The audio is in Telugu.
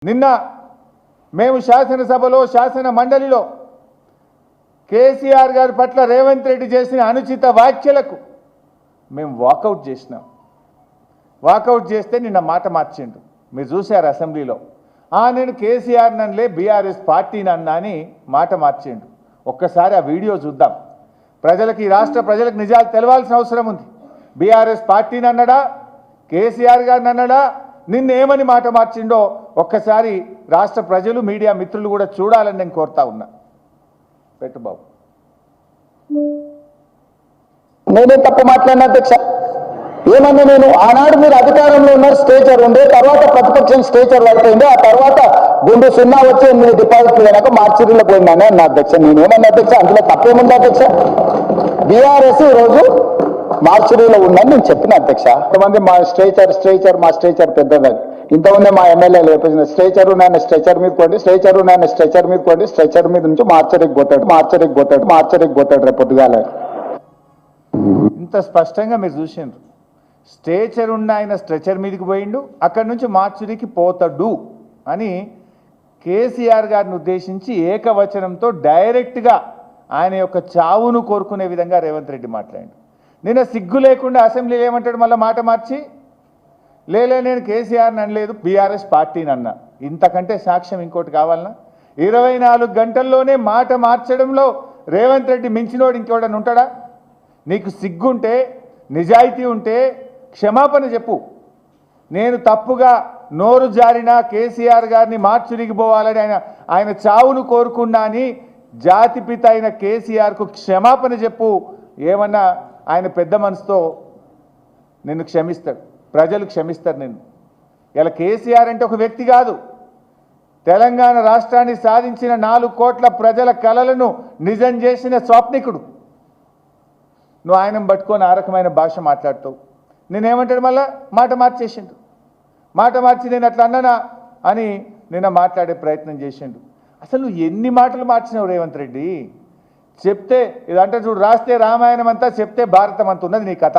నిన్న మేము శాసనసభలో శాసన మండలిలో కేసీఆర్ గారి పట్ల రేవంత్ రెడ్డి చేసిన అనుచిత వ్యాఖ్యలకు మేము వాకౌట్ చేసినాం. వాకౌట్ చేస్తే నిన్న మాట మార్చిండు. మీరు చూశారు అసెంబ్లీలో. నేను కేసీఆర్ నన్లే బీఆర్ఎస్ పార్టీని అన్నా అని మాట మార్చిండు. ఒక్కసారి ఆ వీడియో చూద్దాం. ప్రజలకు, ఈ రాష్ట్ర ప్రజలకు నిజాలు తెలవాల్సిన అవసరం ఉంది. బీఆర్ఎస్ పార్టీని అన్నాడా, కేసీఆర్ గారిని అన్నాడా, నిన్నేమని మాట మార్చిండో ఒక్కసారి రాష్ట్ర ప్రజలు, మీడియా మిత్రులు కూడా చూడాలని నేను కోరుతా ఉన్నా. పెట్టు బాబు. నేనే తప్పు మాట్లాడిన అధ్యక్ష. ఏమన్నా నేను ఆనాడు మీరు అధికారంలో ఉన్న స్టేచర్ ఉండే, తర్వాత ప్రతిపక్షం స్టేచర్ అయిపోయింది, ఆ తర్వాత గుండు సున్నా వచ్చి 8 డిపాజిట్లు కనుక మార్చిరీలో పోయిందని అన్న అధ్యక్ష. నేనేమన్నా అధ్యక్ష, అందులో తప్పేముంది అధ్యక్ష? బీఆర్ఎస్ ఈరోజు మార్చిరీలో ఉందని నేను చెప్పిన అధ్యక్ష. కొంతమంది మా స్ట్రేచర్ పెద్దదని, ఇంతమంది మా ఎమ్మెల్యేలు చెప్పేసిన స్ట్రేచరు నాయన స్ట్రెచర్ మీద పోండి, స్ట్రేచరు నాయన స్ట్రెచర్ మీద పోండి, స్ట్రెచర్ మీద నుంచి మార్చరికి పోతాడు రేపు పొద్దుగాల. ఇంత స్పష్టంగా మీరు చూసిండ్రు. స్ట్రేచర్ ఉన్న ఆయన స్ట్రెచర్ మీదకి పోయిండు, అక్కడి నుంచి మార్చురికి పోతాడు అని కేసీఆర్ గారిని ఉద్దేశించి ఏకవచనంతో డైరెక్ట్గా ఆయన యొక్క చావును కోరుకునే విధంగా రేవంత్ రెడ్డి మాట్లాడాడు. నిన్న సిగ్గు లేకుండా అసెంబ్లీలో ఏమంటాడు, మళ్ళీ మాట మార్చి, లేలే నేను కేసీఆర్ని అనలేదు, బీఆర్ఎస్ పార్టీని అన్నా. ఇంతకంటే సాక్ష్యం ఇంకోటి కావాలన్నా? 24 గంటల్లోనే మాట మార్చడంలో రేవంత్ రెడ్డి మించినోడు ఇంకోడని ఉంటాడా? నీకు సిగ్గుంటే, నిజాయితీ ఉంటే క్షమాపణ చెప్పు. నేను తప్పుగా నోరు జారిన కేసీఆర్ గారిని మార్చురిగిపోవాలని ఆయన చావును కోరుకున్నా అని జాతిపిత అయిన కేసీఆర్కు క్షమాపణ చెప్పు. ఏమన్నా ఆయన పెద్ద మనసుతో నిన్ను క్షమిస్తాడు, ప్రజలు క్షమిస్తారు నిన్ను. ఇలా కేసీఆర్ అంటే ఒక వ్యక్తి కాదు, తెలంగాణ రాష్ట్రాన్ని సాధించిన 4 కోట్ల ప్రజల కలలను నిజం చేసిన స్వాప్నికుడు. నువ్వు ఆయన పట్టుకొని ఆ రకమైన భాష మాట్లాడుతావు. నేనేమంటాడు, మళ్ళా మాట మార్చేసిండు. మాట మార్చి నేను అట్లా అన్నానా అని నిన్న మాట్లాడే ప్రయత్నం చేసిండు. అసలు నువ్వు ఎన్ని మాటలు మార్చినావు రేవంత్ రెడ్డి? చెప్తే ఇదంటే చూడు, రాస్తే రామాయణం అంతా, చెప్తే భారతం అంత ఉన్నది నీ కథ.